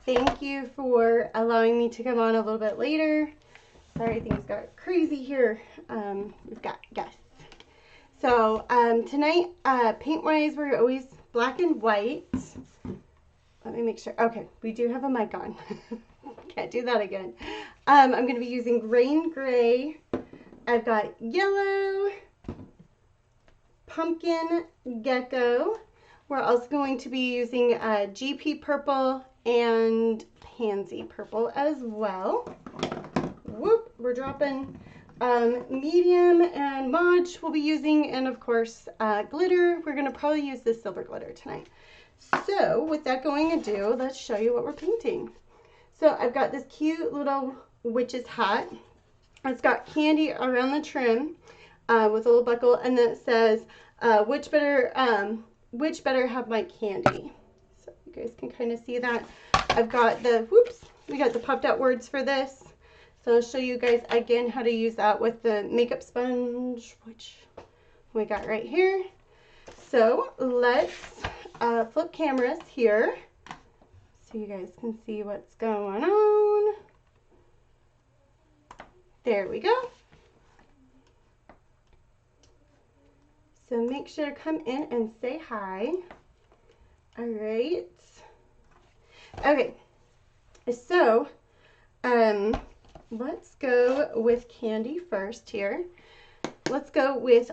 Thank you for allowing me to come on a little bit later. Sorry, things got crazy here. We've got guests. So tonight, paint-wise, we're always black and white. Let me make sure. Okay, we do have a mic on. Can't do that again. I'm going to be using Rain Gray. I've got yellow, pumpkin gecko. We're also going to be using GP purple and pansy purple as well. Whoop, we're dropping medium and mod we'll be using, and of course glitter. We're going to probably use this silver glitter tonight. So with that going into, let's show you what we're painting. So I've got this cute little witch's hat. It's got candy around the trim with a little buckle, and then it says, which better have my candy? So you guys can kind of see that. I've got the, we got the popped out words for this. So I'll show you guys again how to use that with the makeup sponge, which we got right here. So let's flip cameras here so you guys can see what's going on. There we go. So make sure to come in and say hi. All right. Okay. So, let's go with candy first here. Let's go with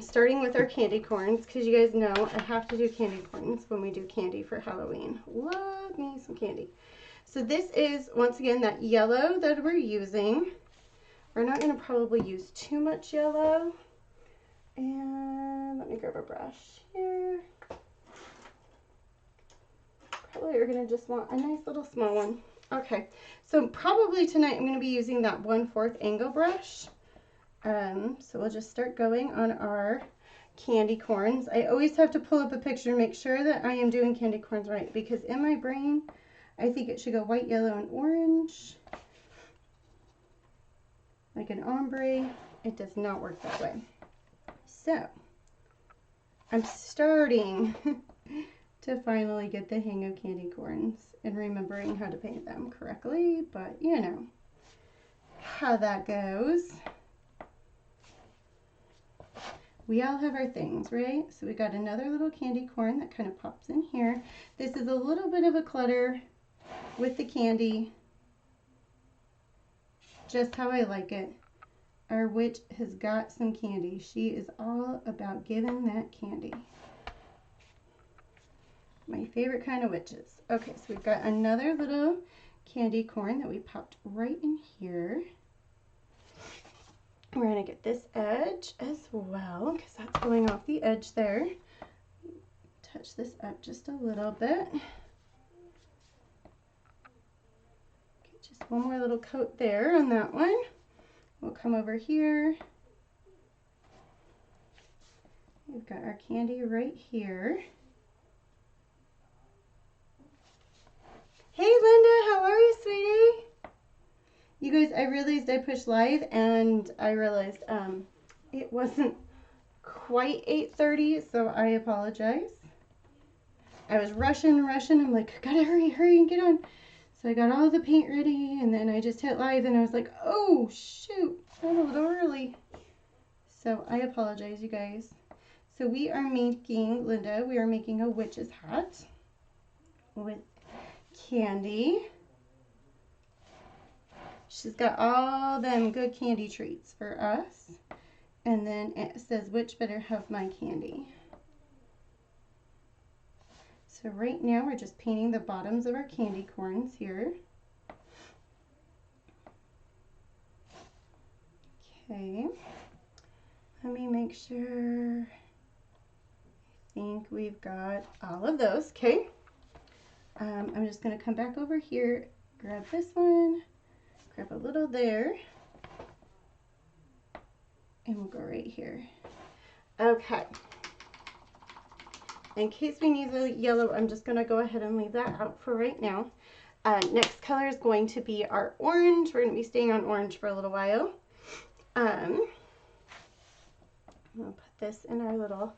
starting with our candy corns, because you guys know I have to do candy corns when we do candy for Halloween. Love me some candy. So this is, once again, that yellow that we're using. We're not going to probably use too much yellow. And let me grab a brush here. Probably you're going to just want a nice little small one. Okay, so probably tonight I'm going to be using that 1/4 angle brush. So we'll just start going on our candy corns. I always have to pull up a picture to make sure that I am doing candy corns right, because in my brain I think it should go white, yellow, and orange. Like an ombre. It does not work that way. So I'm starting to finally get the hang of candy corns and remembering how to paint them correctly, but you know how that goes. We all have our things, right? So we got another little candy corn that kind of pops in here. This is a little bit of a clutter with the candy, just how I like it. Our witch has got some candy. She is all about giving that candy. My favorite kind of witches. Okay, so we've got another little candy corn that we popped right in here. We're going to get this edge as well, because that's going off the edge there. Touch this up just a little bit. Okay, just one more little coat there on that one. We'll come over here. We've got our candy right here. Hey Linda, how are you, sweetie? You guys, I realized I pushed live and I realized it wasn't quite 8:30, so I apologize. I was rushing. I'm like, I gotta hurry and get on. So I got all the paint ready, and then I just hit live and I was like, oh shoot, I'm a little early. So I apologize, you guys. So we are making, Linda, we are making a witch's hat with candy. She's got all them good candy treats for us. And then it says, which better have my candy? So right now we're just painting the bottoms of our candy corns here. Okay. Let me make sure. I think we've got all of those. Okay. I'm just going to come back over here, grab this one, grab a little there, and we'll go right here. Okay. In case we need the yellow, I'm just going to go ahead and leave that out for right now. Next color is going to be our orange. We're going to be staying on orange for a little while. I'm going to put this in our little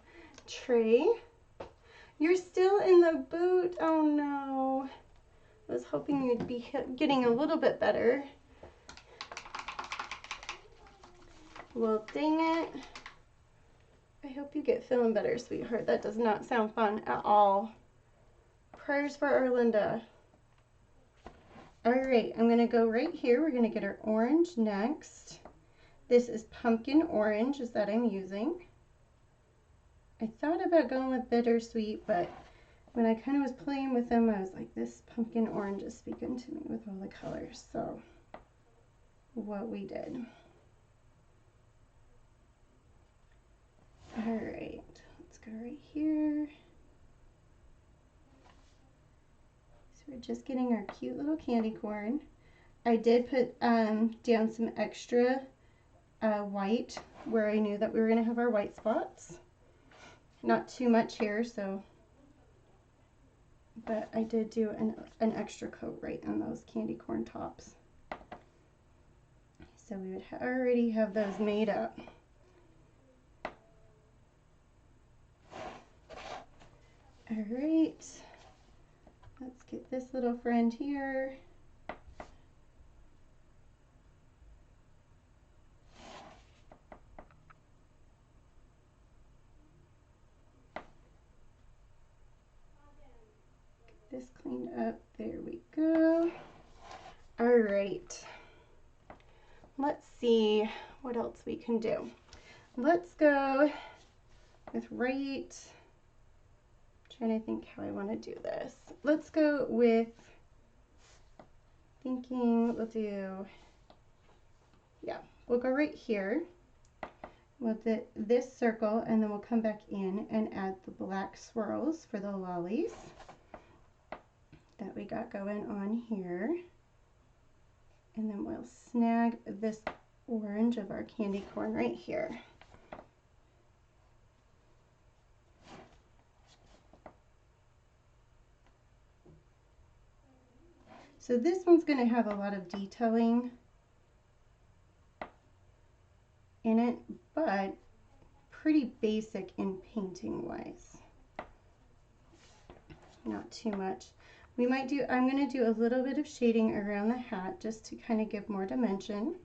tray. You're still in the boot. Oh no. I was hoping you'd be getting a little bit better. Well, dang it. I hope you get feeling better, sweetheart. That does not sound fun at all. Prayers for Arlinda. All right, I'm gonna go right here. We're gonna get our orange next. This is pumpkin orange is that I'm using. I thought about going with bittersweet, but when I kind of was playing with them, I was like, this pumpkin orange is speaking to me with all the colors. So what we did. All right, let's go right here. So we're just getting our cute little candy corn. I did put down some extra white where I knew that we were going to have our white spots. Not too much here, so, but I did do an extra coat right on those candy corn tops. So we would already have those made up. All right, let's get this little friend here. Get this cleaned up, there we go. All right, let's see what else we can do. Let's go with trying to think how I want to do this. Let's go with thinking we'll do, yeah, we'll go right here. We'll do this circle and then we'll come back in and add the black swirls for the lollies that we got going on here. And then we'll snag this orange of our candy corn right here. So this one's going to have a lot of detailing in it, but pretty basic in painting wise. Not too much. We might do, I'm going to do a little bit of shading around the hat just to kind of give more dimension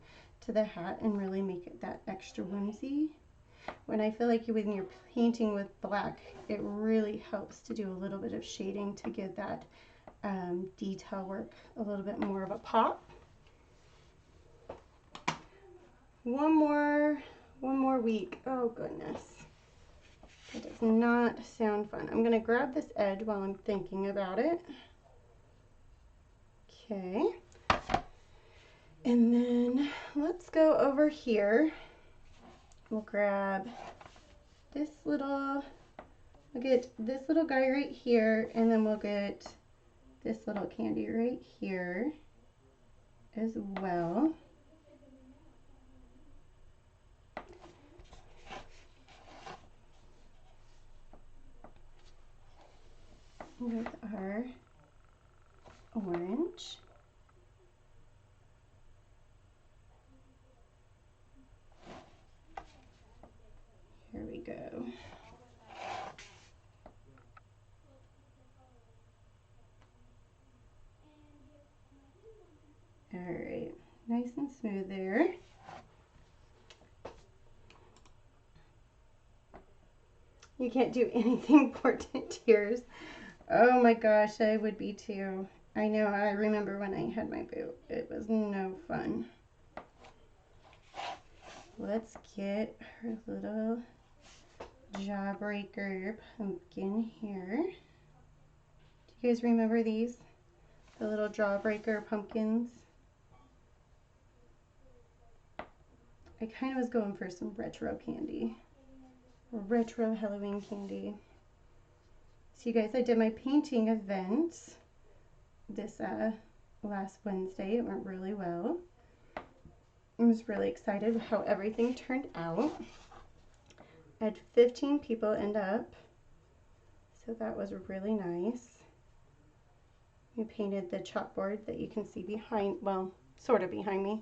to the hat and really make it that extra whimsy. When I feel like when you're painting with black, it really helps to do a little bit of shading to give that detail work a little bit more of a pop. One more week. Oh goodness. That does not sound fun. I'm going to grab this edge while I'm thinking about it. Okay. And then let's go over here. We'll grab this little, we'll get this little guy right here, and then we'll get this little candy right here as well. With our orange. Here we go. All right, nice and smooth there. You can't do anything for tears. Oh my gosh, I would be too. I know, I remember when I had my boot. It was no fun. Let's get her little jawbreaker pumpkin here. Do you guys remember these? The little jawbreaker pumpkins? I kind of was going for some retro candy. Retro Halloween candy. So you guys, I did my painting event this last Wednesday. It went really well. I was really excited with how everything turned out. I had 15 people end up, so that was really nice. We painted the chalkboard that you can see behind, well, sort of behind me,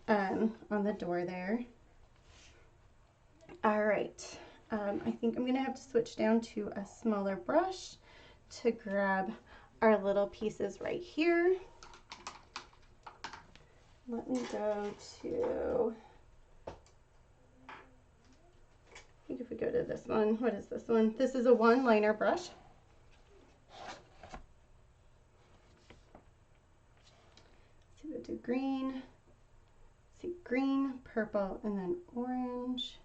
on the door there. All right, I think I'm gonna have to switch down to a smaller brush to grab our little pieces right here. Let me go to, I think if we go to this one, what is this one? This is a one-liner brush. So we'll do green, see green, purple, and then orange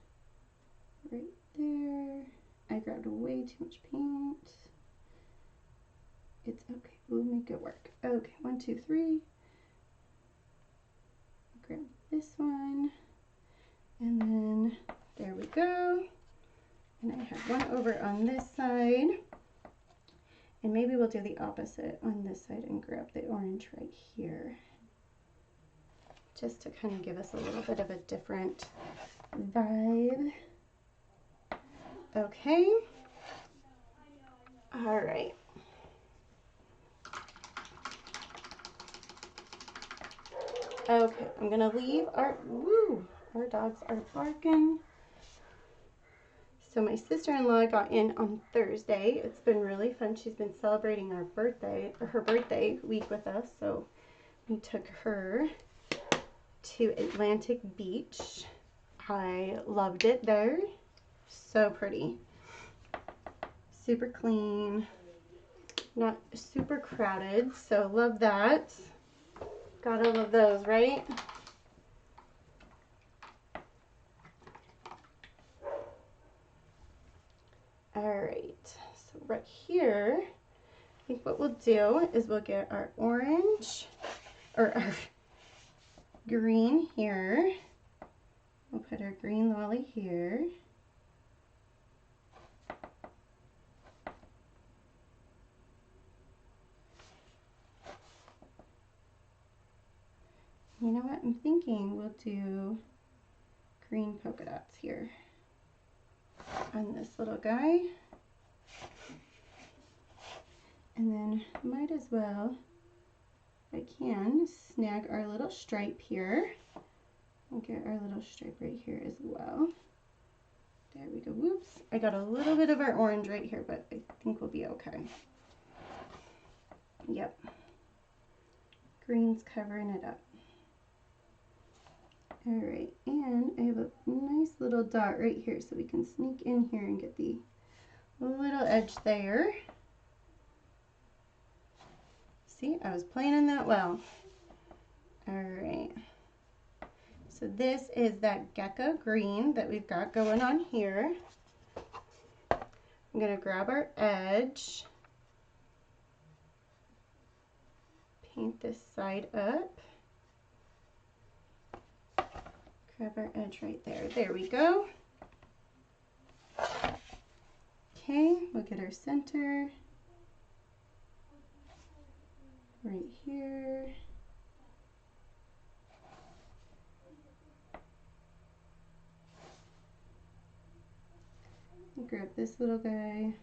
right there. I grabbed way too much paint. It's okay, we'll make it work. Okay, 1, 2, 3. Grab this one, and then there we go. And I have one over on this side, and maybe we'll do the opposite on this side and grab the orange right here, just to kind of give us a little bit of a different vibe. Okay, all right. Okay, I'm gonna leave our dogs are barking. So my sister-in-law got in on Thursday. It's been really fun. She's been celebrating her birthday week with us. So we took her to Atlantic Beach. I loved it there. So pretty. Super clean. Not super crowded, so love that. Gotta love those, right? All right, so right here, I think what we'll do is we'll get our orange, or our green here. We'll put our green lolly here. You know what, I'm thinking we'll do green polka dots here on this little guy. And then might as well, if I can, snag our little stripe here. We'll get our little stripe right here as well. There we go. Whoops. I got a little bit of our orange right here, but I think we'll be okay. Yep. Green's covering it up. All right, and I have a nice little dot right here, so we can sneak in here and get the little edge there. See, I was planning that well. All right. So this is that gecko green that we've got going on here. I'm gonna grab our edge, paint this side up. Grab our edge right there. There we go. Okay, we'll get our center right here. Grab this little guy.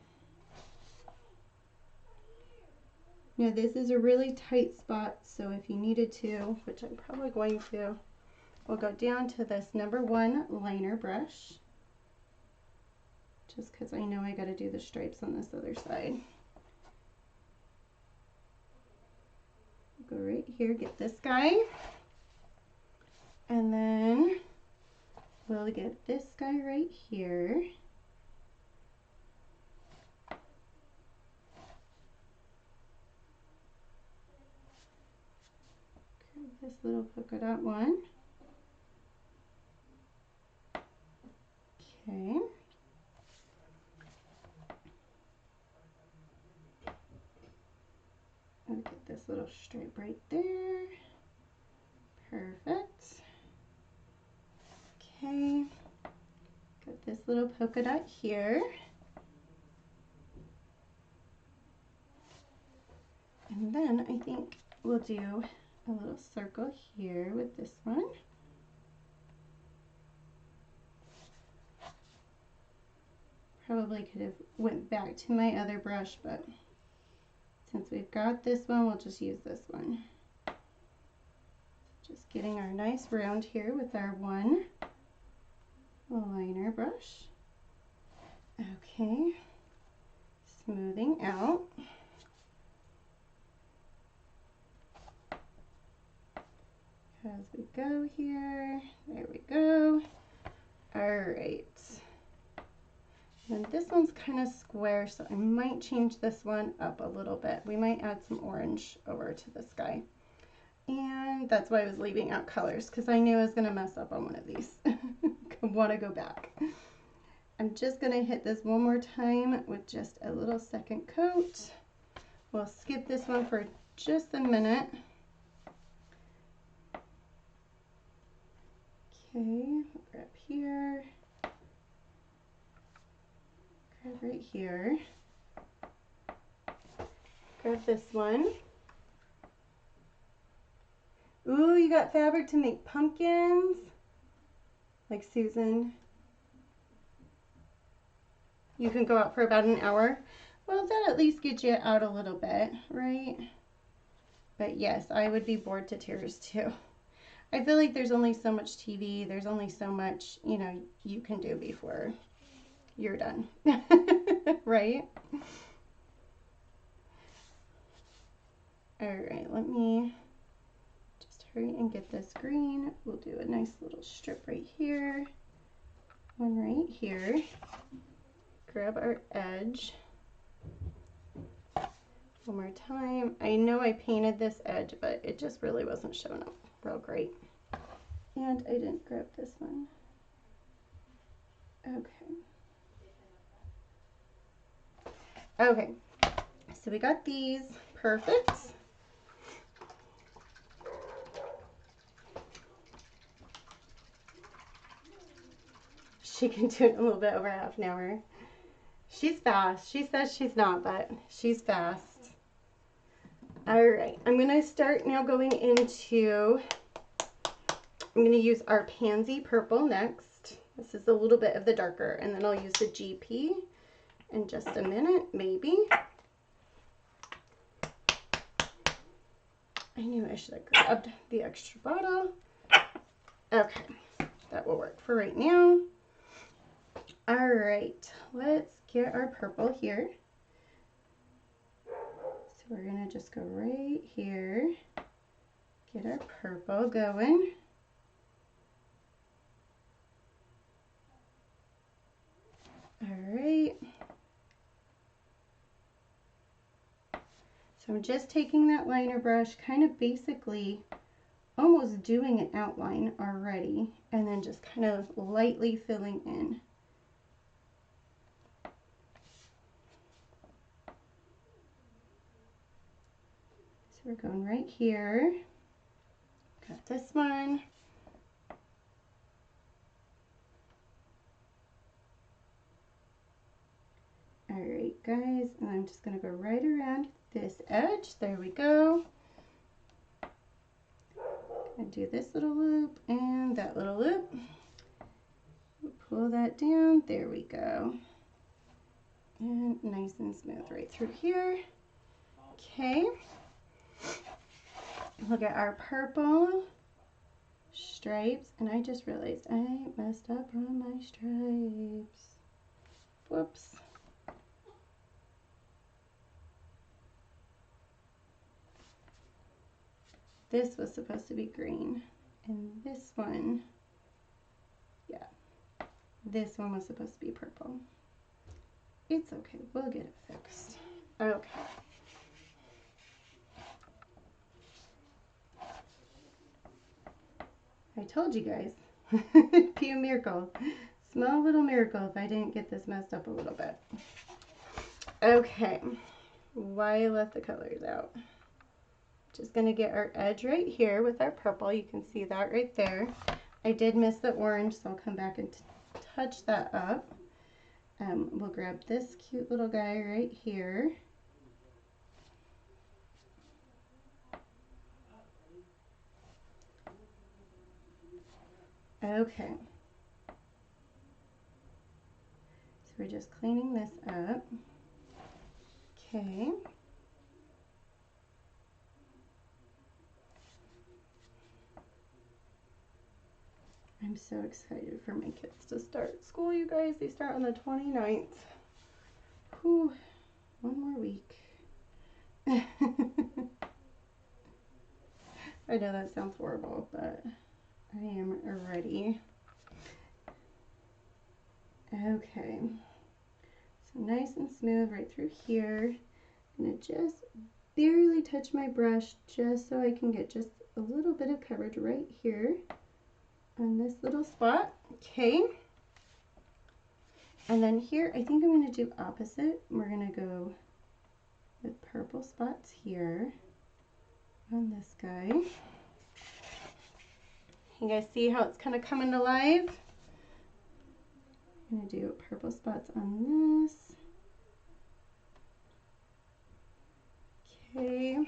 Now this is a really tight spot, so if you needed to, which I'm probably going to, we'll go down to this -- 1 liner brush, just because I know I got to do the stripes on this other side. Go right here, get this guy, and then we'll get this guy right here. Grab this little polka dot one. Okay. I'll get this little stripe right there. Perfect. Okay. Got this little polka dot here. And then I think we'll do a little circle here with this one. Probably could have went back to my other brush, but since we've got this one, we'll just use this one. Just getting our nice round here with our 1 liner brush. Okay, smoothing out. go here. There we go. All right. And this one's kind of square, so I might change this one up a little bit. We might add some orange over to this guy. And that's why I was leaving out colors, because I knew I was going to mess up on one of these. I want to go back. I'm just going to hit this one more time with just a little second coat. We'll skip this one for just a minute. Okay, we'll grab here. Grab right here. Grab this one. Ooh, you got fabric to make pumpkins? Like Susan. You can go out for about an hour. Well, that at least gets you out a little bit, right? But yes, I would be bored to tears too. I feel like there's only so much TV, there's only so much, you know, you can do before you're done, right? All right, let me just hurry and get this green. We'll do a nice little strip right here, one right here. Grab our edge. One more time. I know I painted this edge, but it just really wasn't showing up real great. And I didn't grab this one. Okay. Okay, so we got these. Perfect. She can do it in a little bit over half an hour. She's fast. She says she's not, but she's fast. All right, I'm going to start now going into, I'm going to use our pansy purple next. This is a little bit of the darker, and then I'll use the GP in just a minute, maybe. I knew I should have grabbed the extra bottle. Okay, that will work for right now. All right, let's get our purple here. So we're gonna just go right here, get our purple going. All right. So I'm just taking that liner brush, kind of basically almost doing an outline already, and then just kind of lightly filling in. So we're going right here. Got this one. All right, guys, and I'm just going to go right around this edge. There we go. And do this little loop and that little loop. Pull that down. There we go. And nice and smooth right through here. Okay. Look at our purple stripes. And I just realized I messed up on my stripes. Whoops. This was supposed to be green. And this one, yeah, this one was supposed to be purple. It's okay, we'll get it fixed. Okay. I told you guys, it'd be a miracle. Small little miracle if I didn't get this messed up a little bit. Okay, why I left the colors out. Just gonna get our edge right here with our purple. You can see that right there. I did miss the orange, so I'll come back and touch that up. We'll grab this cute little guy right here. Okay. So we're just cleaning this up. Okay. I'm so excited for my kids to start school, you guys. They start on the 29th. Whew, one more week. I know that sounds horrible, but I am ready. Okay, so nice and smooth right through here. I'm gonna just barely touch my brush just so I can get just a little bit of coverage right here on this little spot. Okay, and then here I think I'm gonna do opposite. We're gonna go with purple spots here on this guy. You guys see how it's kind of coming to life? I'm going to do purple spots on this. Okay.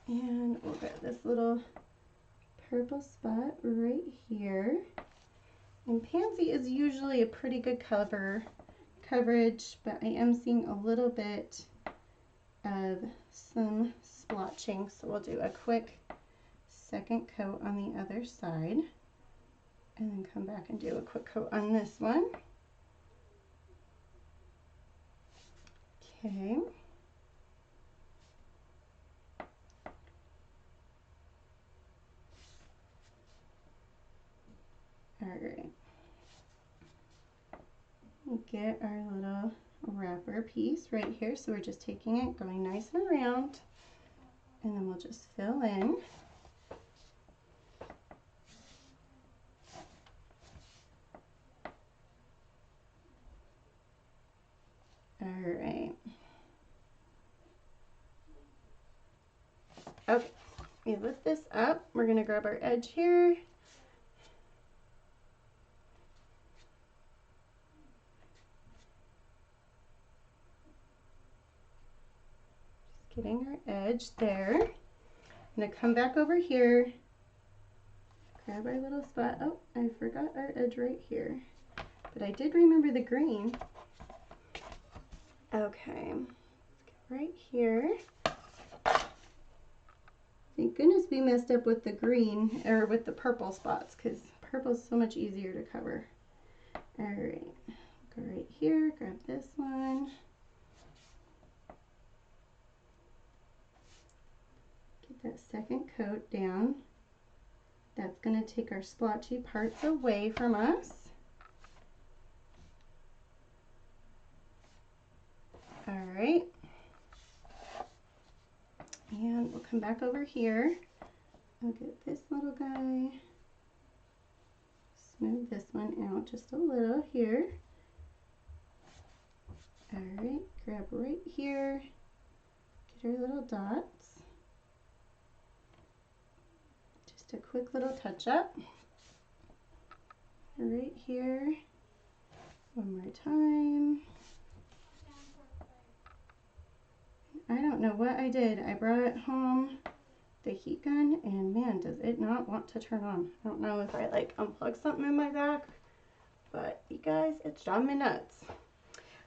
And we'll get this little purple spot right here. And pansy is usually a pretty good coverage, but I am seeing a little bit of some splotching. So we'll do a quick second coat on the other side. And then come back and do a quick coat on this one. Okay. All right. Get our little wrapper piece right here. So we're just taking it, going nice and around, and then we'll just fill in. All right. Okay, we lift this up. We're gonna grab our edge here. Just getting our edge there. I'm gonna come back over here, grab our little spot. Oh, I forgot our edge right here, but I did remember the green. Okay, let's get right here. Thank goodness we messed up with the green, or with the purple spots, because purple is so much easier to cover. All right, go right here, grab this one. Get that second coat down. That's going to take our splotchy parts away from us. All right. And we'll come back over here. I'll get this little guy. Smooth this one out just a little here. All right, grab right here. Get our little dots. Just a quick little touch up. Right here. One more time. I don't know what I did. I brought home the heat gun, and man, does it not want to turn on. I don't know if I like unplugged something in my back, but you guys, it's driving me nuts.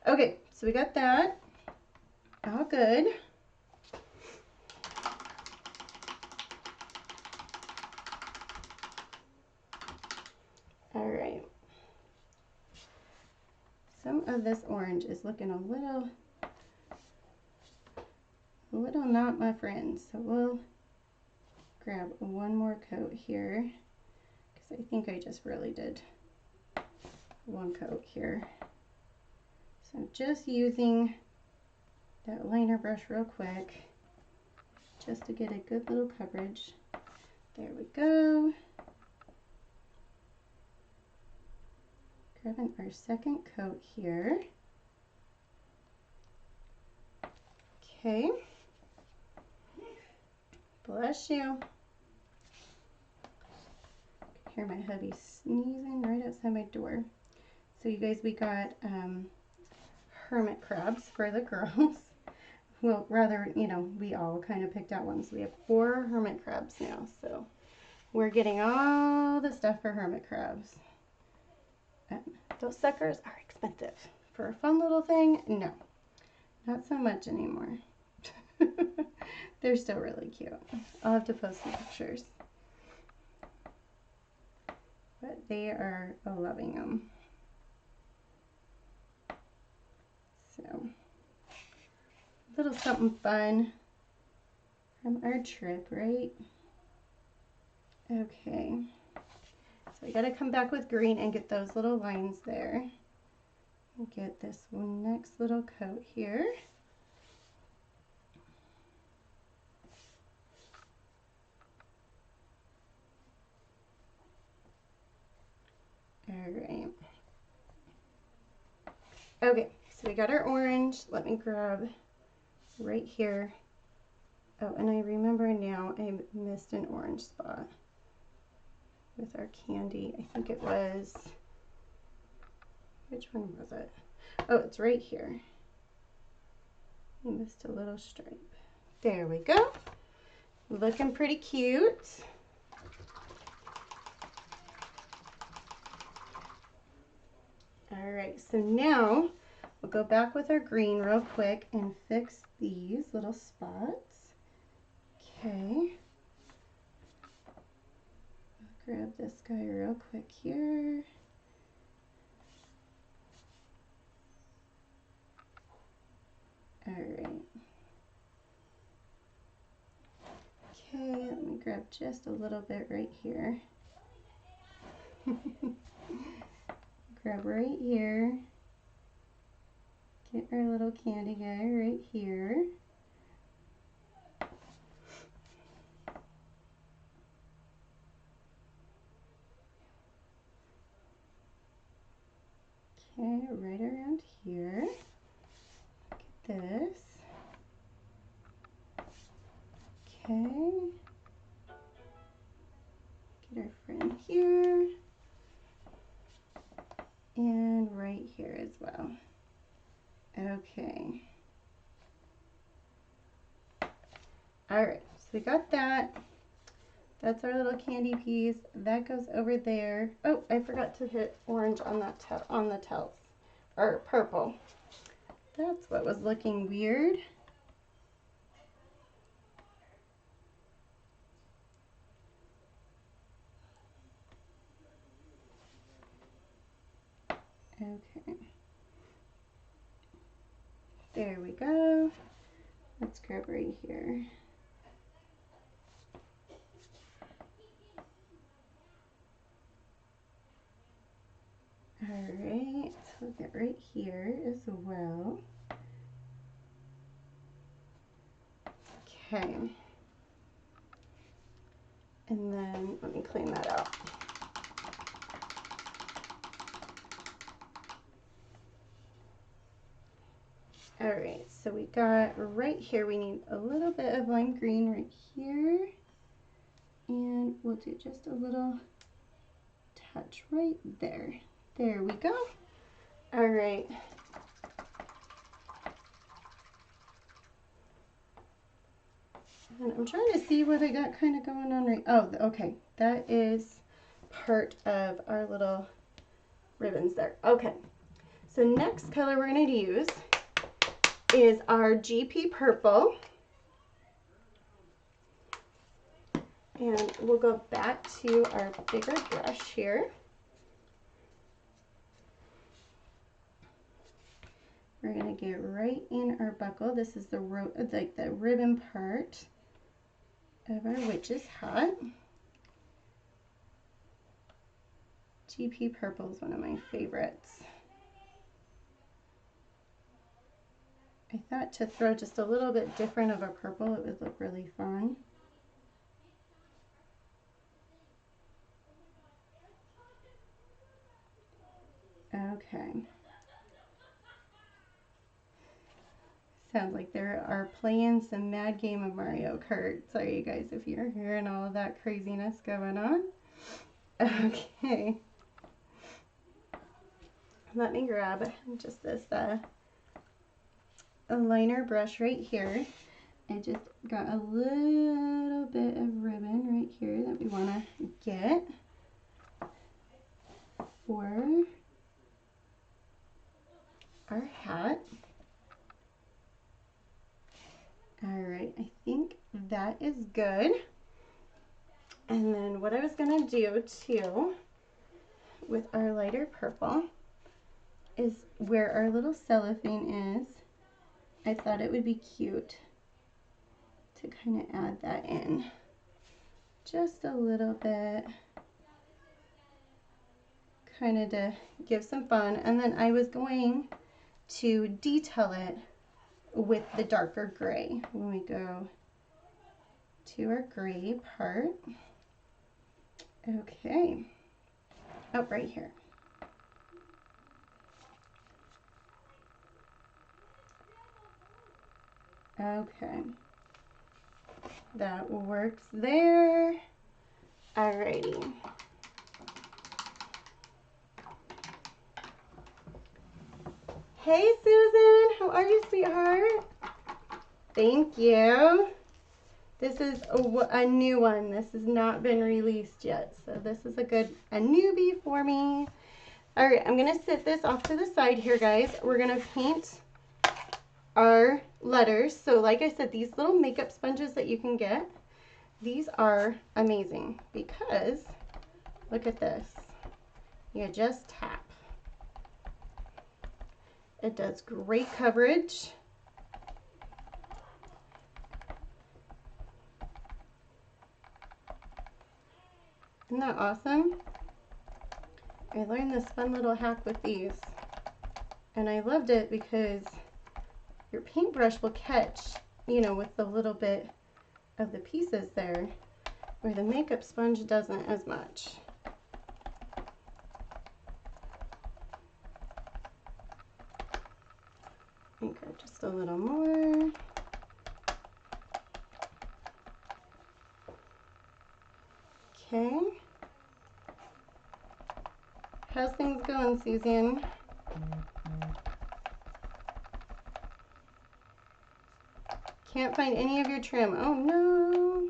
Okay, so we got that all good. All right. Some of this orange is looking a little not my friend, so we'll grab one more coat here, because I think I just really did one coat here. So just using that liner brush real quick, just to get a good little coverage. There we go. Grabbing our second coat here. Okay. Bless you. I can hear my hubby sneezing right outside my door. So you guys, we got hermit crabs for the girls. Well, rather, you know, we all kind of picked out ones. We have 4 hermit crabs now, so we're getting all the stuff for hermit crabs. Those suckers are expensive. For a fun little thing, no, not so much anymore. They're still really cute. I'll have to post some pictures. But they are loving them. So, a little something fun from our trip, right? Okay. So I gotta come back with green and get those little lines there. And get this next little coat here. All right. Okay, so we got our orange. Let me grab right here. Oh, and I remember now I missed an orange spot with our candy. I think it was, which one was it? Oh, it's right here. I missed a little stripe. There we go. Looking pretty cute. All right, so now we'll go back with our green real quick and fix these little spots. Okay. I'll grab this guy real quick here. All right. Okay, let me grab just a little bit right here. Grab right here. Get our little candy guy right here. Okay, right around here. Get this. Okay. Get our friend here. And right here as well. Okay. All right, so we got that. That's our little candy piece. That goes over there. Oh, I forgot to hit orange on that on the tails, or purple. That's what was looking weird. Okay. There we go. Let's grab right here. All right, so we'll get right here as well. Okay. And then let me clean that out. All right, so we got right here, we need a little bit of lime green right here. And we'll do just a little touch right there. There we go. All right. And I'm trying to see what I got kind of going on right. Oh, okay. That is part of our little ribbons there. Okay. So next color we're going to use is our GP purple. And we'll go back to our bigger brush here. We're going to get right in our buckle. This is the ribbon part of our witch's hat. GP purple is one of my favorites. I thought to throw just a little bit different of a purple, it would look really fun. Okay. Sounds like they are playing some mad game of Mario Kart. Sorry, you guys, if you're hearing all of that craziness going on. Okay. Let me grab just this a liner brush right here. I just got a little bit of ribbon right here that we want to get for our hat. All right, I think that is good. And then what I was gonna do too with our lighter purple is where our little cellophane is. I thought it would be cute to kind of add that in just a little bit kind of to give some fun. And then I was going to detail it with the darker gray. When we go to our gray part. Okay. Oh, right here. Okay. That works there. Alrighty. Hey, Susan. How are you, sweetheart? Thank you. This is a new one. This has not been released yet. So this is a newbie for me. All right, I'm going to sit this off to the side here, guys. We're going to paint our letters. So like I said, these little makeup sponges that you can get, these are amazing because look at this. You just tap. It does great coverage. Isn't that awesome? I learned this fun little hack with these, and I loved it because your paintbrush will catch, you know, with the little bit of the pieces there, where the makeup sponge doesn't as much. And grab just a little more. Okay. How's things going, Susan? Can't find any of your trim. Oh no.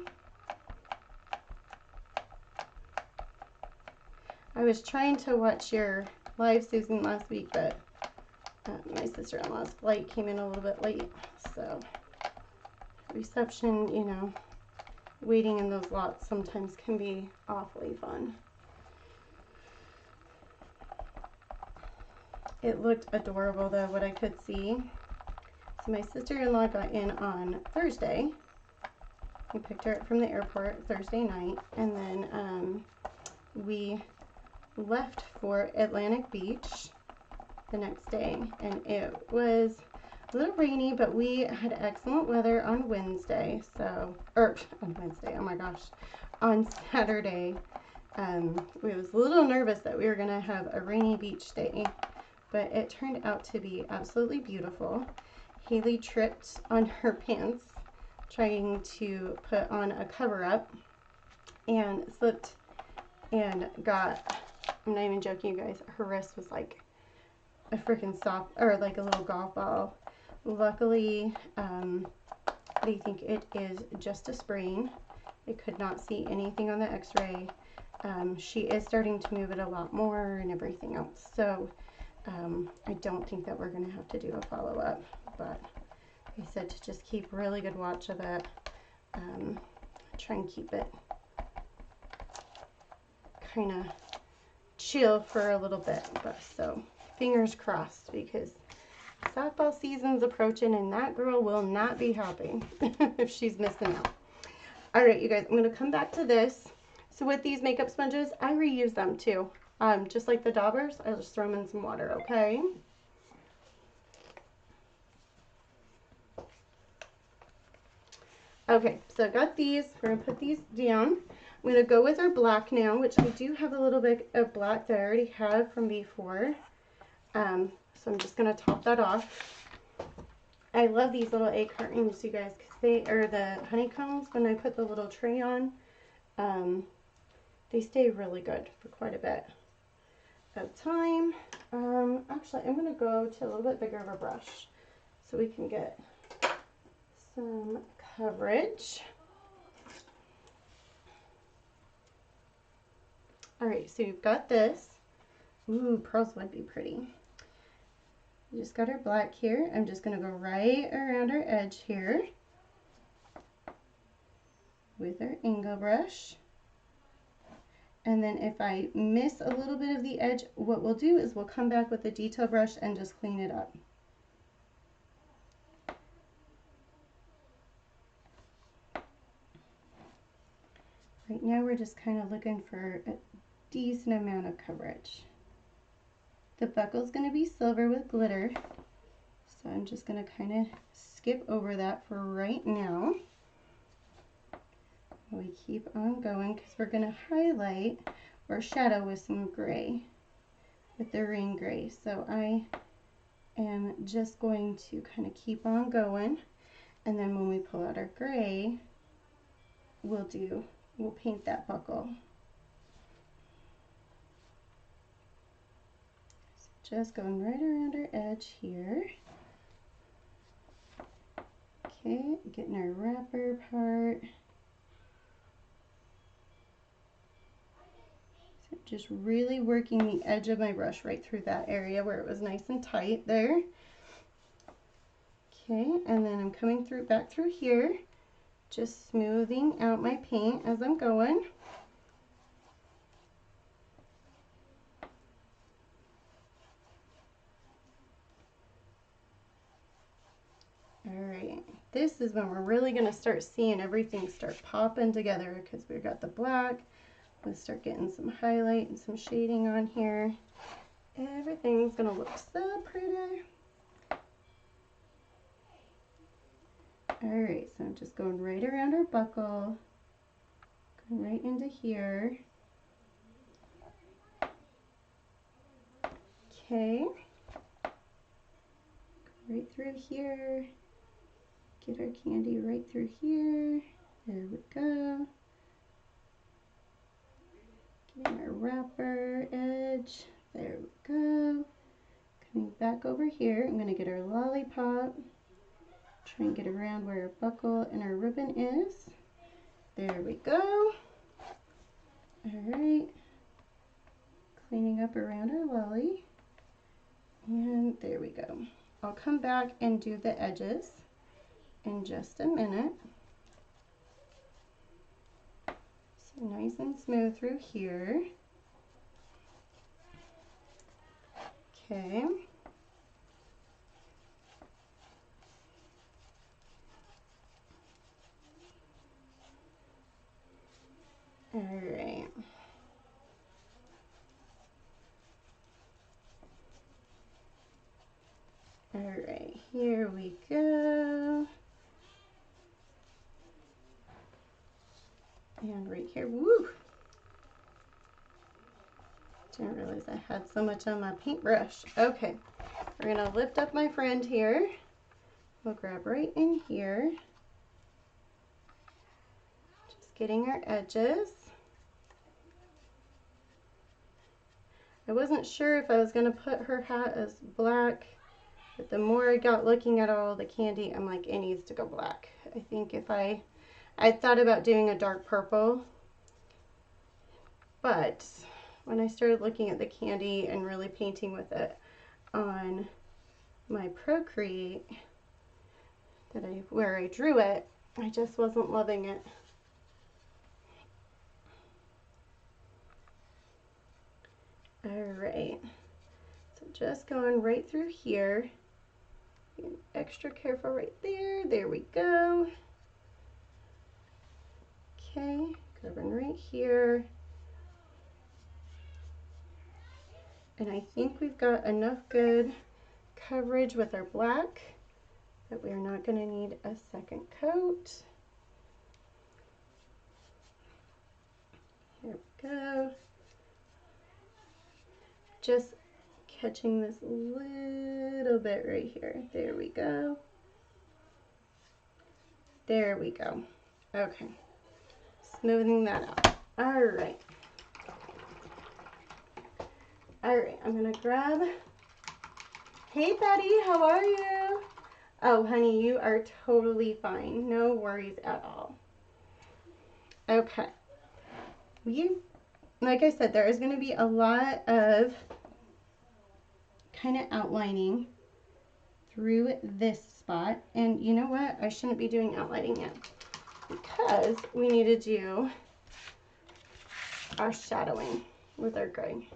I was trying to watch your live, Susan, last week, but my sister-in-law's flight came in a little bit late, so reception, you know, waiting in those lots sometimes can be awfully fun. It looked adorable though, what I could see. So my sister-in-law got in on Thursday. We picked her up from the airport Thursday night, and then we left for Atlantic Beach the next day, and it was a little rainy, but we had excellent weather on Wednesday, so, or on Wednesday, oh my gosh, on Saturday. We was a little nervous that we were gonna have a rainy beach day, but it turned out to be absolutely beautiful. Haley tripped on her pants trying to put on a cover up and slipped and got, I'm not even joking, you guys, her wrist was like a freaking soft, or like a little golf ball. Luckily, they think it is just a sprain. They could not see anything on the x-ray. She is starting to move it a lot more and everything else. So I don't think that we're going to have to do a follow-up, but they said to just keep really good watch of it. Try and keep it kind of chill for a little bit, but so fingers crossed, because softball season's approaching and that girl will not be happy if she's missing out. All right, you guys, I'm going to come back to this. So with these makeup sponges, I reuse them too. Just like the daubers, I just throw them in some water, okay? Okay, so I got these. We're going to put these down. I'm going to go with our black now, which I do have a little bit of black that I already have from before. So I'm just going to top that off. I love these little egg cartons, you guys, because they are the honeycombs. When I put the little tray on, they stay really good for quite a bit of time. Actually, I'm going to go to a little bit bigger of a brush so we can get some coverage. All right, so you've got this. Ooh, pearls would be pretty. We just got our black here. I'm just going to go right around our edge here with our angle brush. And then if I miss a little bit of the edge, what we'll do is we'll come back with a detail brush and just clean it up. Right now we're just kind of looking for a decent amount of coverage. The buckle's going to be silver with glitter, so I'm just going to kind of skip over that for right now. We keep on going because we're going to highlight or shadow with some gray, with the rain gray. So I am just going to kind of keep on going, and then when we pull out our gray, we'll paint that buckle. So just going right around our edge here. Okay, getting our wrapper part. So just really working the edge of my brush right through that area where it was nice and tight there. Okay, and then I'm coming back through here, just smoothing out my paint as I'm going. Alright, this is when we're really going to start seeing everything start popping together because we've got the black. We'll start getting some highlight and some shading on here. Everything's going to look so pretty. Alright, so I'm just going right around our buckle, going right into here. Okay, right through here, get our candy right through here, there we go. Getting our wrapper edge, there we go. Coming back over here, I'm going to get our lollipop, try and get around where our buckle and our ribbon is. There we go. Alright, cleaning up around our lolly, and there we go. I'll come back and do the edges in just a minute. So nice and smooth through here. Okay. Alright. Alright, here we go. And right here, woo! Didn't realize I had so much on my paintbrush. Okay, we're gonna lift up my friend here. We'll grab right in here. Just getting our edges. I wasn't sure if I was gonna put her hat as black, but the more I got looking at all the candy, I'm like, it needs to go black. I think if I thought about doing a dark purple, but when I started looking at the candy and really painting with it on my Procreate, where I drew it, I just wasn't loving it. Alright, so just going right through here. Being extra careful right there. There we go. Okay, grabbing right here. And I think we've got enough good coverage with our black that we're not going to need a second coat. Here we go. Just catching this little bit right here. There we go. There we go. Okay. Smoothing that out. All right. All right, I'm gonna grab. Hey, Betty, how are you? Oh, honey, you are totally fine. No worries at all. Okay. Like I said, there is going to be a lot of kind of outlining through this spot. And you know what? I shouldn't be doing outlining yet because we need to do our shadowing with our gray.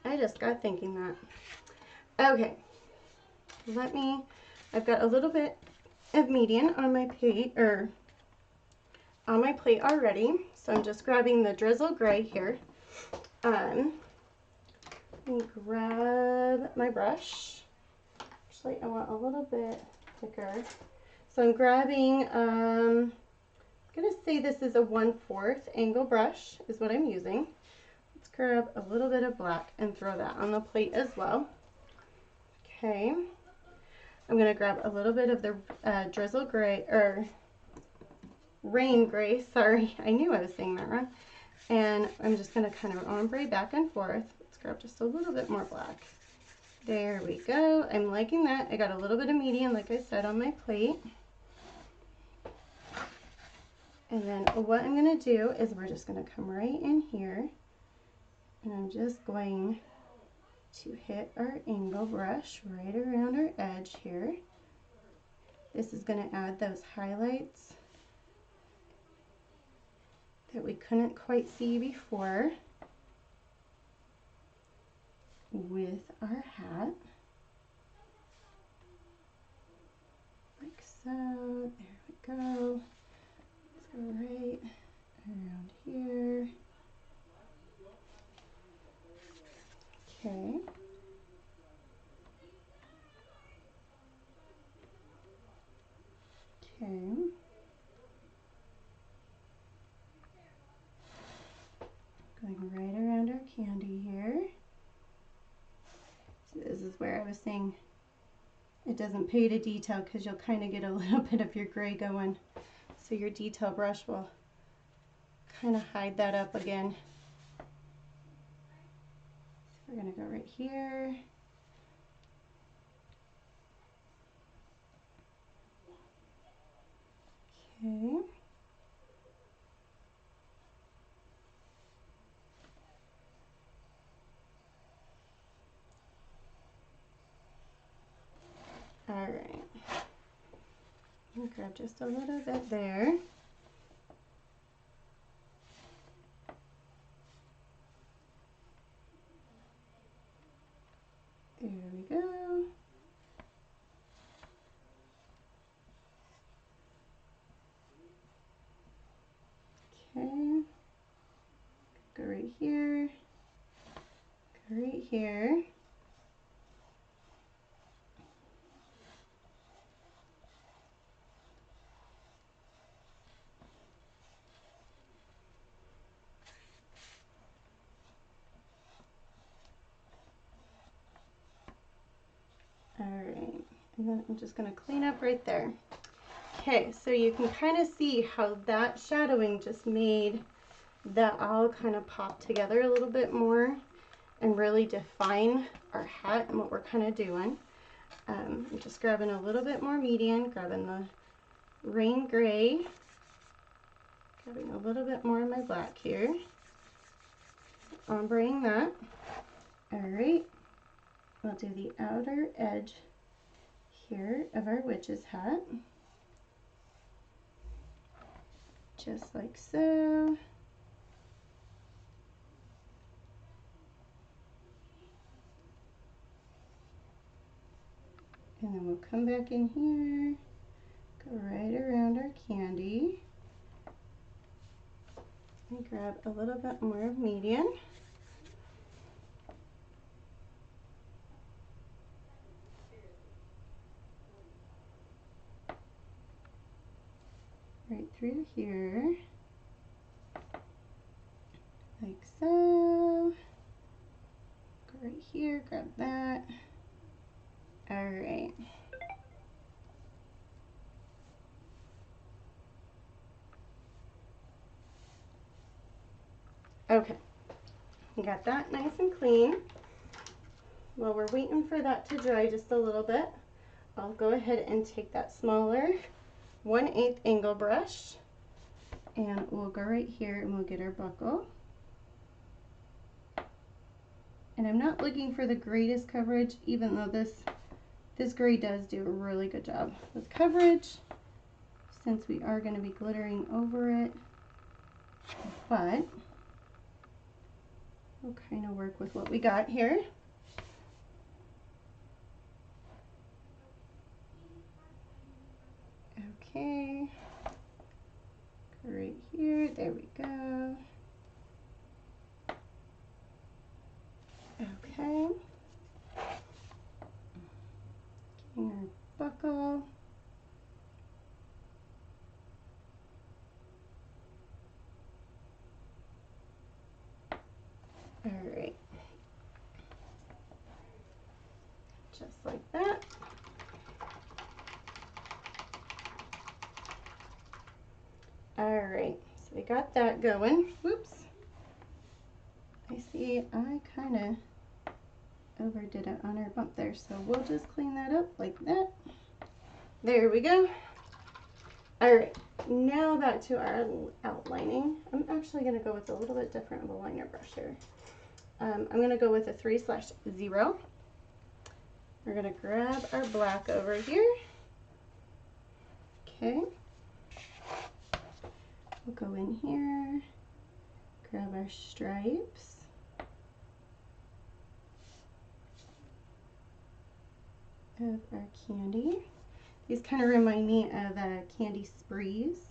I just got thinking that. Okay. I've got a little bit of median on my plate, already. So I'm just grabbing the drizzle gray here. Let me grab my brush. Actually, I want a little bit thicker. So I'm grabbing, I'm gonna say this is a 1/4 angle brush is what I'm using. Let's grab a little bit of black and throw that on the plate as well. Okay. I'm gonna grab a little bit of the drizzle gray, or rain gray, sorry, I knew I was saying that wrong. And I'm just gonna kind of ombre back and forth. Let's grab just a little bit more black. There we go. I'm liking that. I got a little bit of medium, like I said, on my plate. And then what I'm gonna do is we're just gonna come right in here, and I'm just going to hit our angle brush right around our edge here. This is gonna add those highlights that we couldn't quite see before with our hat. Like so. There we go. Let's go right around here. Okay. Okay. Going right around our candy here. So this is where I was saying it doesn't pay to detail, because you'll kind of get a little bit of your gray going. So your detail brush will kind of hide that up again. So we're going to go right here. Okay. All right. I'll grab just a little bit there. There we go. Okay. Go right here. Go right here. All right, and then I'm just going to clean up right there. Okay, so you can kind of see how that shadowing just made that all kind of pop together a little bit more and really define our hat and what we're kind of doing. I'm just grabbing a little bit more medium, grabbing the rain gray, grabbing a little bit more of my black here, ombreing that. All right, we'll do the outer edge here of our witch's hat, just like so. And then we'll come back in here, go right around our candy, and grab a little bit more of medium. Right through here, like so. Go right here, grab that. All right. Okay, we got that nice and clean. While we're waiting for that to dry just a little bit, I'll go ahead and take that smaller 1/8 angle brush, and we'll go right here and we'll get our buckle. And I'm not looking for the greatest coverage, even though this gray does do a really good job with coverage, since we are going to be glittering over it. But we'll kind of work with what we got here. Okay, right here, there we go. Okay. buckle. All right, just like that. All right, so we got that going. Whoops. I see I kind of overdid it on our bump there, so we'll just clean that up like that. There we go. All right, now back to our outlining. I'm actually going to go with a little bit different of a liner brush here. I'm going to go with a 3/0. We're going to grab our black over here. Okay. We'll go in here, grab our stripes. Of our candy. These kind of remind me of candy sprees.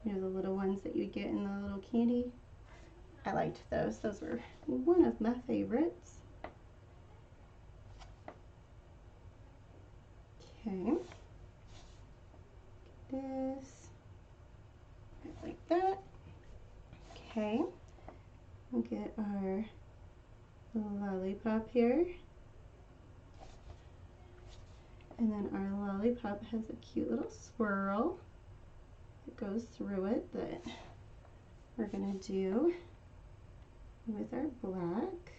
You know, the little ones that you get in the little candy. I liked those. Those were one of my favorites. Okay. This. Right like that. Okay. We'll get our lollipop here. And then our lollipop has a cute little swirl that goes through it that we're going to do with our black.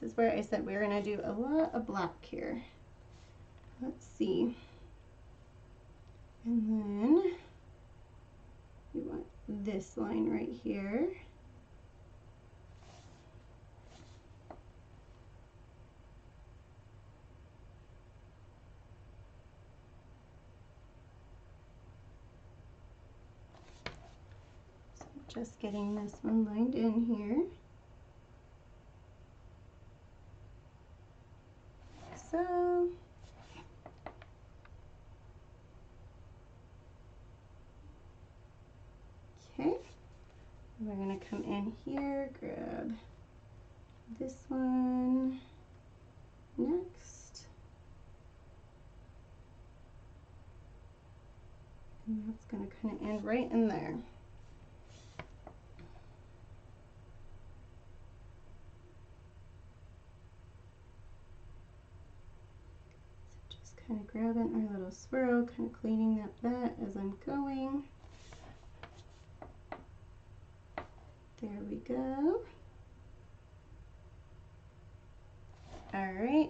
This is where I said we're going to do a lot of black here. Let's see. And then we want this line right here. So just getting this one lined in here. So okay, we're going to come in here, grab this one next, and that's going to kind of end right in there. So just kind of grabbing our little swirl, kind of cleaning up that as I'm going. There we go. All right.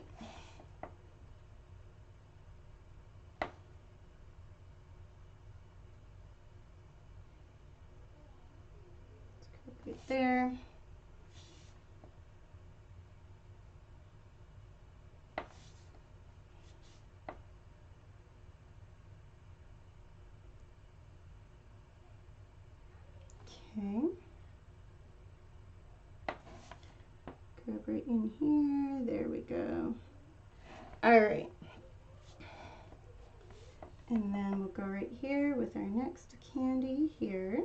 Right there. Okay. Grab right in here. There we go. All right. And then we'll go right here with our next candy here.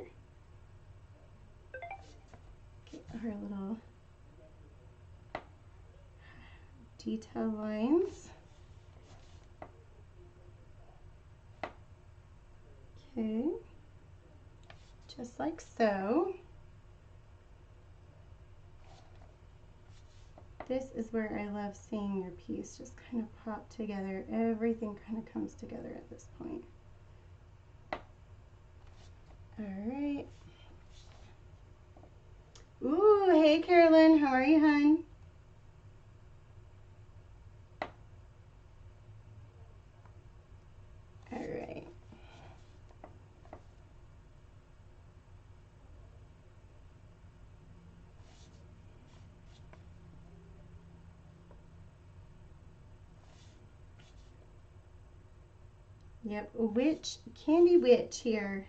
Get our little detail lines. Okay. Just like so. This is where I love seeing your piece just kind of pop together. Everything kind of comes together at this point. All right. Ooh, hey Carolyn, how are you, hon? All right. Yep, witch, candy witch here.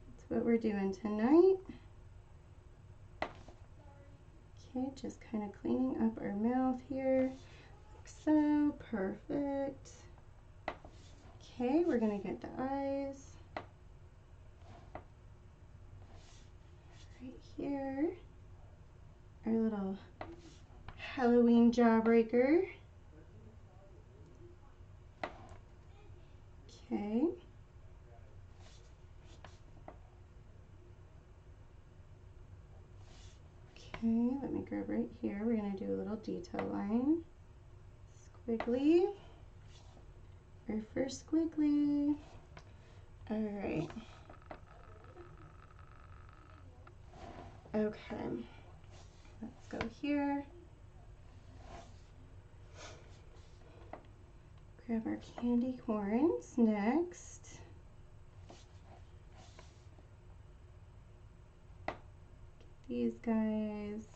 That's what we're doing tonight. Okay, just kind of cleaning up our mouth here, like so. Perfect. Okay, we're gonna get the eyes right here. Our little Halloween jawbreaker. Okay. Okay, let me grab right here. We're going to do a little detail line. Squiggly. Our first squiggly. All right. Okay. Let's go here. Grab our candy corns next. Get these guys.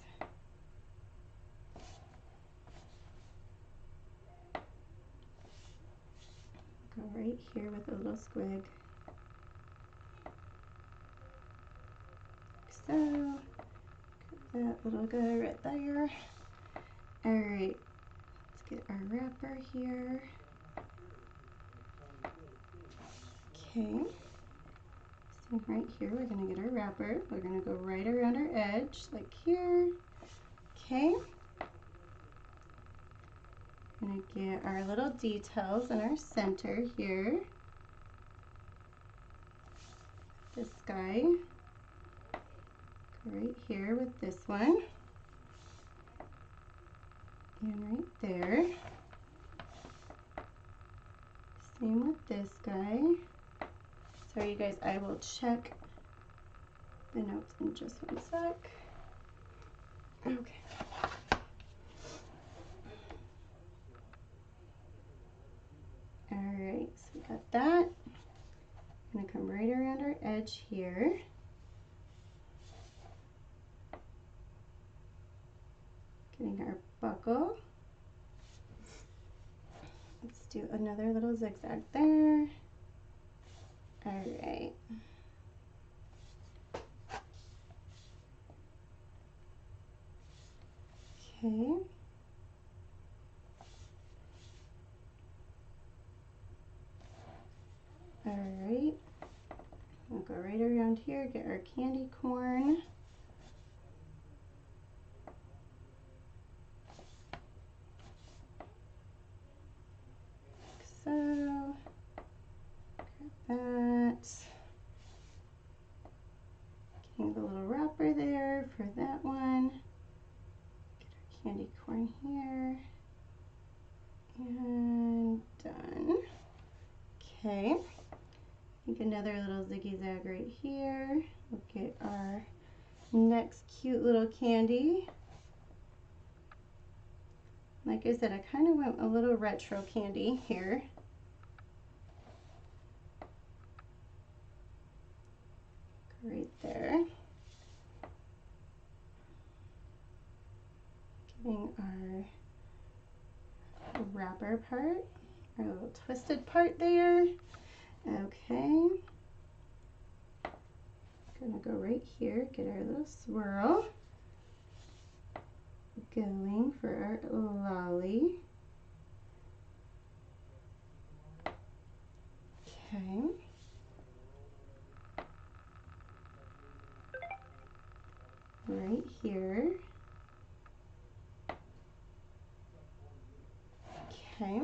Go right here with a little squig. Like so. Grab that little guy right there. All right. Let's get our wrapper here. Okay. So right here, we're going to get our wrapper. We're going to go right around our edge, like here. Okay. We're going to get our little details in our center here. This guy. Go right here with this one. And right there. Same with this guy. Sorry you guys, I will check the notes in just one sec. Okay. Alright, so we got that. I'm going to come right around our edge here. Getting our buckle. Let's do another little zigzag there. Alright. Okay. Alright. We'll go right around here, get our candy corn. Like so. Grab that. Getting the little wrapper there for that one. Get our candy corn here. And done. Okay. I think another little ziggy zag right here. We'll get our next cute little candy. Like I said, I kind of went a little retro candy here. Right there. Getting our wrapper part, our little twisted part there. Okay. Gonna go right here, get our little swirl. Going for our lolly. Okay. Right here. Okay.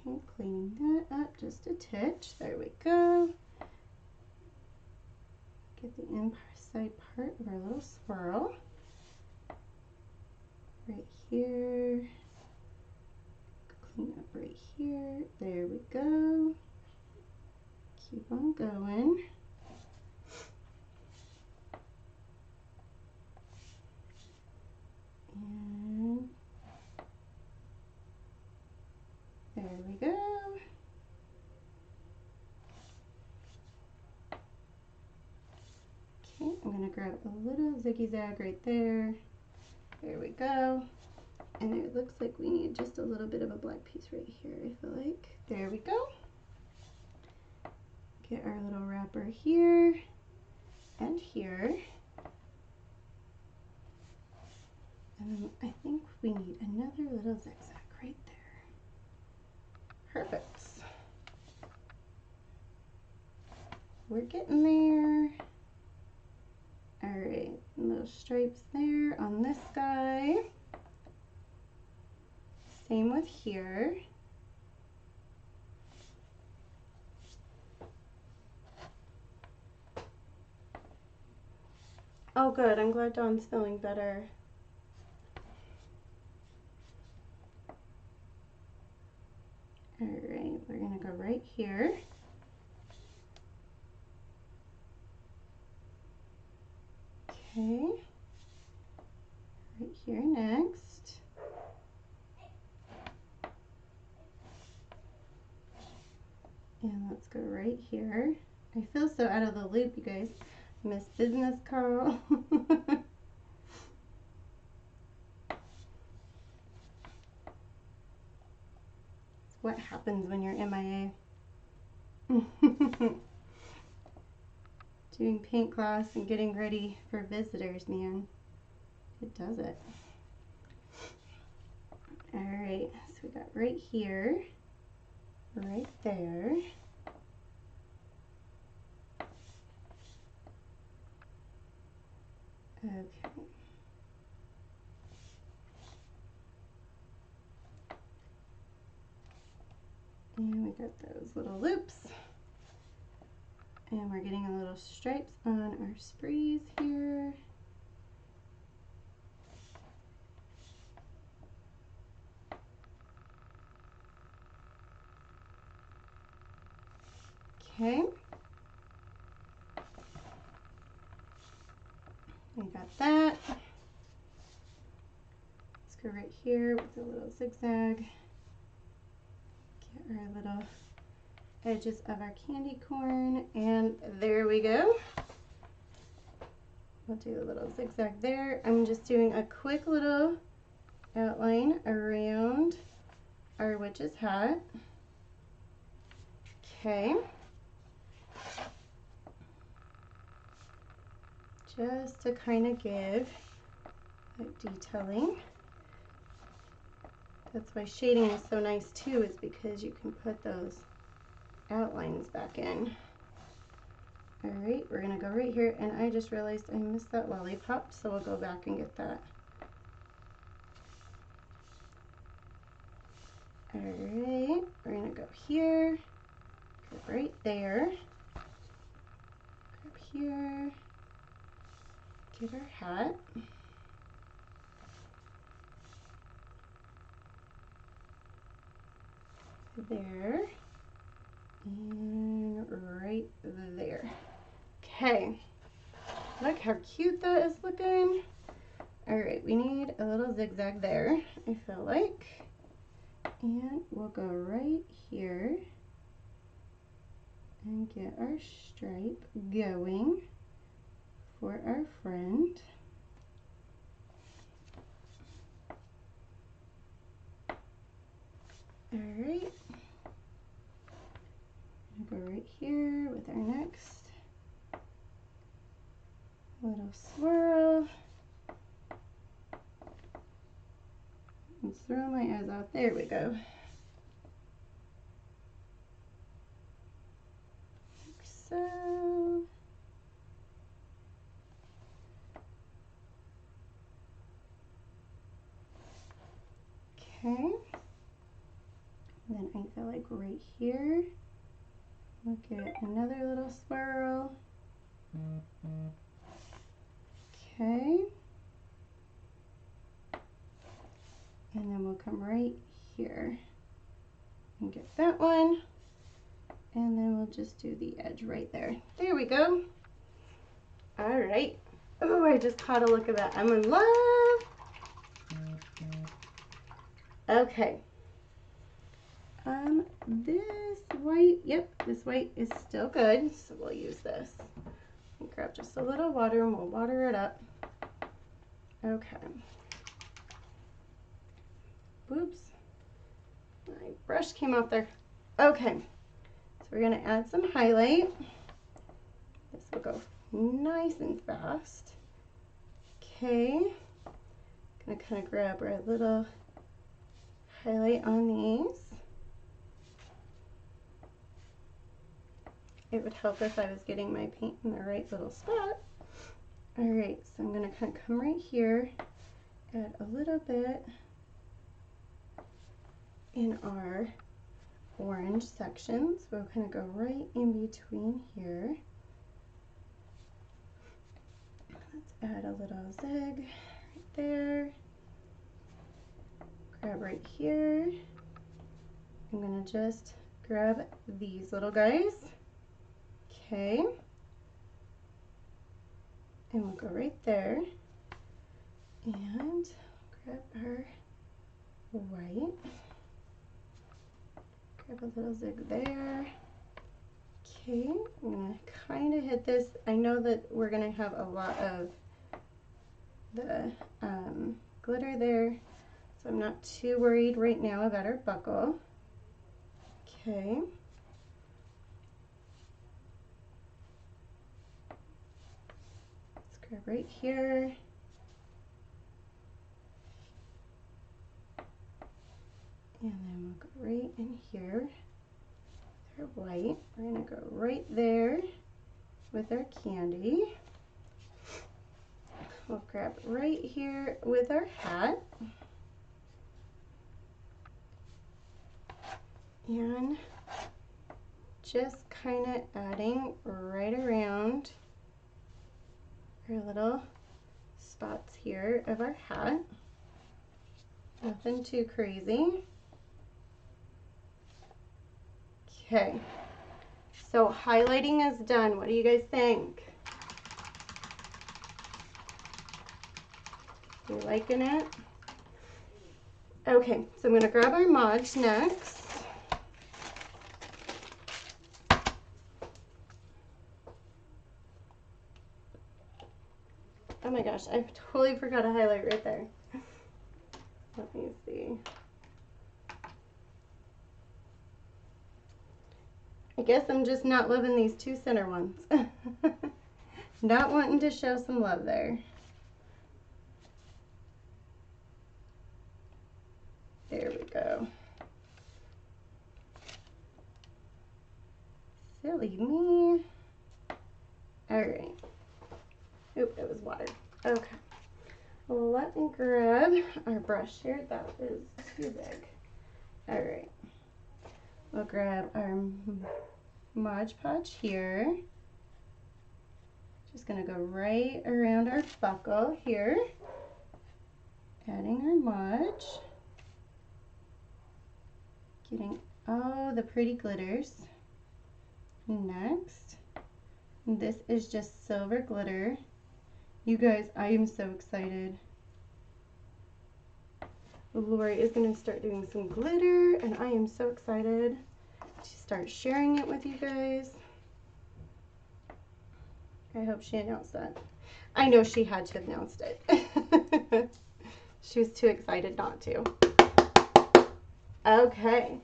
Okay, cleaning that up just a titch. There we go. Get the inside part of our little swirl. Right here. Clean up right here. There we go. Keep on going. And there we go. Okay, I'm going to grab a little ziggy zag right there. There we go. And it looks like we need just a little bit of a black piece right here, I feel like. There we go. Get our little wrapper here and here. And then I think we need another little zigzag right there. Perfect. we're getting there. All right, little stripes there on this guy. Same with here. Oh good, I'm glad Dawn's feeling better. All right, we're gonna go right here. Okay, right here next. And let's go right here. I feel so out of the loop, you guys. Miss Business Carl. It's what happens when you're MIA. Doing paint class and getting ready for visitors, man. It does it. Alright, so we got right here, right there. Okay. And we got those little loops. And we're getting a little stripes on our sprees here. Okay. We got that. Let's go right here with a little zigzag. Get our little edges of our candy corn, and there we go. We'll do a little zigzag there. I'm just doing a quick little outline around our witch's hat. Okay. Just to kind of give that detailing. That's why shading is so nice too, is because you can put those outlines back in. All right, we're gonna go right here, and I just realized I missed that lollipop, so we'll go back and get that. All right, we're gonna go here, go right there, grab here, get our hat. There, and right there. Okay, look how cute that is looking. All right, we need a little zigzag there, I feel like. And we'll go right here and get our stripe going for our friend. All right, I'm gonna go right here with our next little swirl. Let's throw my eyes out. There we go. Like so. Okay. And then I feel like right here, we'll get another little swirl. Okay. And then we'll come right here and get that one. And then we'll just do the edge right there. There we go. All right. Oh, I just caught a look at that. I'm in love. Okay. This white, yep, this white is still good, so we'll use this. And grab just a little water and we'll water it up. Okay. Whoops. My brush came off there. Okay. So we're gonna add some highlight. This will go nice and fast. Okay. Gonna kind of grab our little highlight on these. it would help if I was getting my paint in the right little spot. All right, so I'm gonna kind of come right here, add a little bit in our orange sections. We'll kind of go right in between here. Let's add a little zig right there. Grab right here. I'm gonna just grab these little guys. Okay. And we'll go right there. And grab our white. Grab a little zig there. Okay, I'm gonna kind of hit this. I know that we're gonna have a lot of the glitter there, so I'm not too worried right now about our buckle. Okay. Let's grab right here. And then we'll go right in here with our white. We're gonna go right there with our candy. We'll grab right here with our hat. And just kind of adding right around our little spots here of our hat. Nothing too crazy. Okay, so highlighting is done. What do you guys think? You liking it? Okay, so I'm gonna grab our Mod next. Oh my gosh, I totally forgot to highlight right there. Let me see. I guess I'm just not loving these two center ones. Not wanting to show some love there. There we go. Silly me. All right. Oop, it was water. Okay. Well, let me grab our brush here. That is too big. All right. We'll grab our Mod Podge here. Just gonna go right around our buckle here. Adding our Mod. Getting all the pretty glitters. Next, this is just silver glitter. You guys, I am so excited. Lori is going to start doing some glitter, and I am so excited to start sharing it with you guys. I hope she announced that. I know she had to have announced it. She was too excited not to. Okay.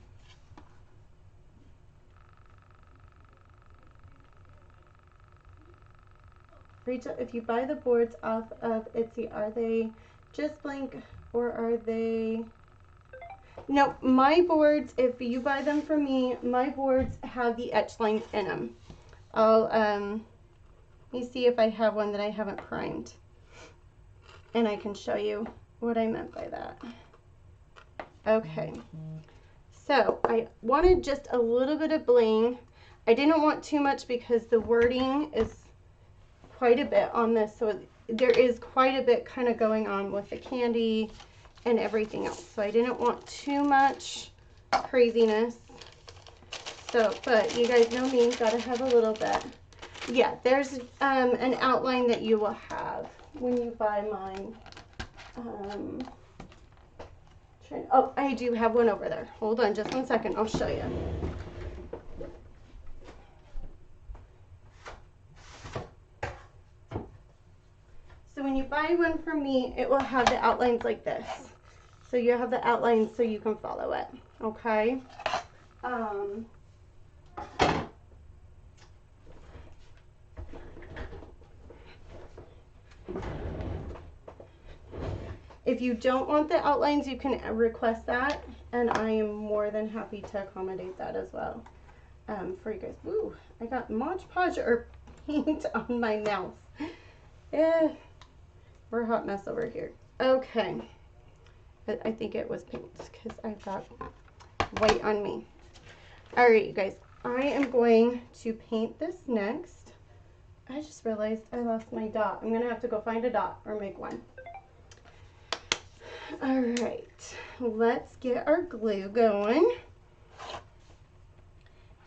Rachel, if you buy the boards off of Etsy, are they just blank or are they... No, my boards, if you buy them from me, my boards have the etch lines in them. I'll, let me see if I have one that I haven't primed. And I can show you what I meant by that. Okay. So, I wanted just a little bit of bling. I didn't want too much because the wording is quite a bit on this, so there is quite a bit kind of going on with the candy and everything else, so I didn't want too much craziness. So, but you guys know me, gotta have a little bit. Yeah, there's an outline that you will have when you buy mine. Oh, I do have one over there. Hold on just 1 second, I'll show you. So when you buy one from me, it will have the outlines like this. So you have the outlines so you can follow it, okay? If you don't want the outlines, you can request that, and I am more than happy to accommodate that as well. for you guys. Woo, I got Mod Podge or paint on my mouth. Yeah, we're a hot mess over here. Okay, but I think it was paint because I've got white on me. All right, you guys, I am going to paint this next. I just realized I lost my dot. I'm gonna have to go find a dot or make one. All right, let's get our glue going.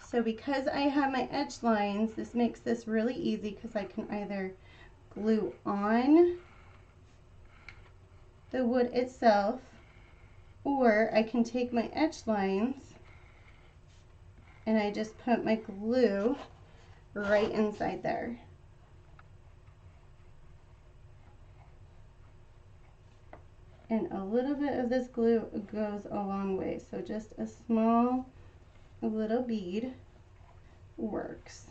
So because I have my edge lines, this makes this really easy because I can either glue on the wood itself, or I can take my edge lines and I just put my glue right inside there. And a little bit of this glue goes a long way, so just a small little bead works.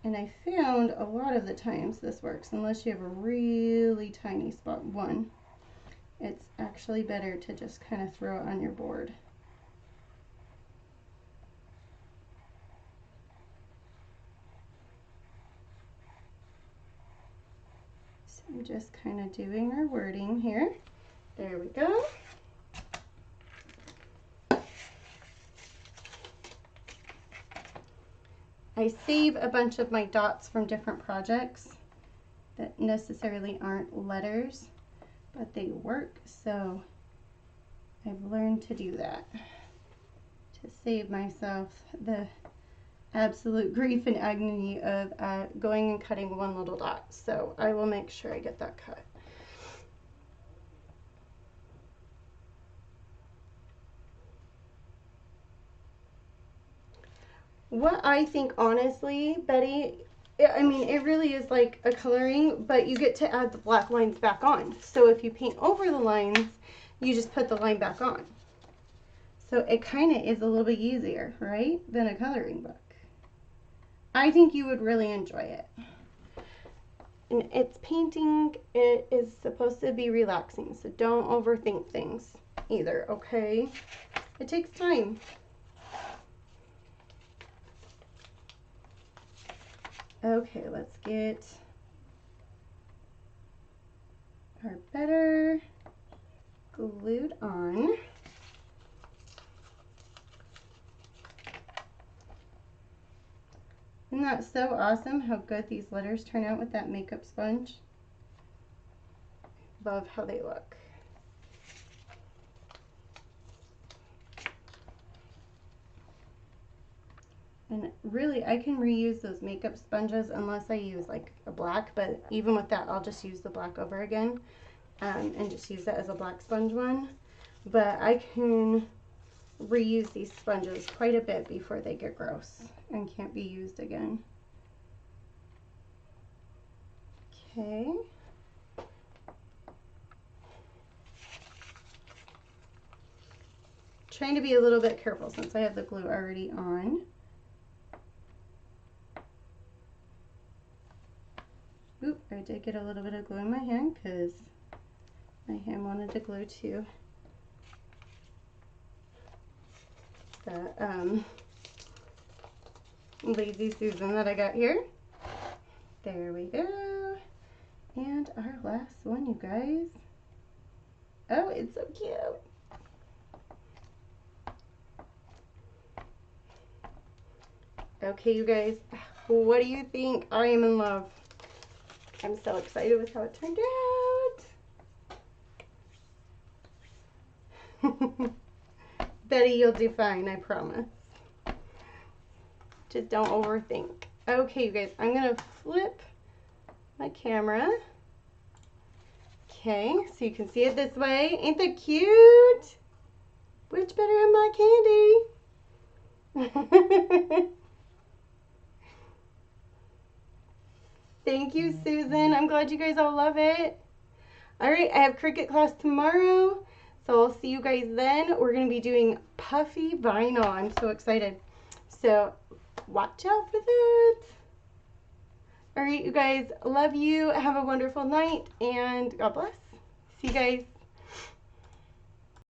And I found a lot of the times this works, unless you have a really tiny spot one. It's actually better to just kind of throw it on your board. So I'm just kind of doing our wording here. There we go. I save a bunch of my dots from different projects that necessarily aren't letters, but they work, so I've learned to do that to save myself the absolute grief and agony of going and cutting one little dot. So I will make sure I get that cut. What I think, honestly, Betty, I mean, it really is like a coloring, but you get to add the black lines back on. So if you paint over the lines, you just put the line back on. So it kind of is a little bit easier, right, than a coloring book. I think you would really enjoy it. And it's painting, it is supposed to be relaxing, so don't overthink things either, okay? It takes time. Okay, let's get our better glued on. Isn't that so awesome how good these letters turn out with that makeup sponge? Love how they look. And really, I can reuse those makeup sponges unless I use like a black, but even with that, I'll just use the black over again and just use that as a black sponge one. But I can reuse these sponges quite a bit before they get gross and can't be used again. Okay. Trying to be a little bit careful since I have the glue already on. Oop, I did get a little bit of glue in my hand because my hand wanted to glue too. The Lazy Susan that I got here. There we go. And our last one, you guys. Oh, it's so cute. Okay, you guys, what do you think? I am in love. I'm so excited with how it turned out. Betty, you'll do fine, I promise. Just don't overthink. Okay, you guys, I'm gonna flip my camera. Okay, so you can see it this way. Ain't that cute? Which better have my candy? Thank you, Susan. I'm glad you guys all love it. All right, I have Cricut class tomorrow, so I'll see you guys then. We're going to be doing puffy vinyl. I'm so excited. So watch out for that. All right, you guys, love you. Have a wonderful night, and God bless. See you guys.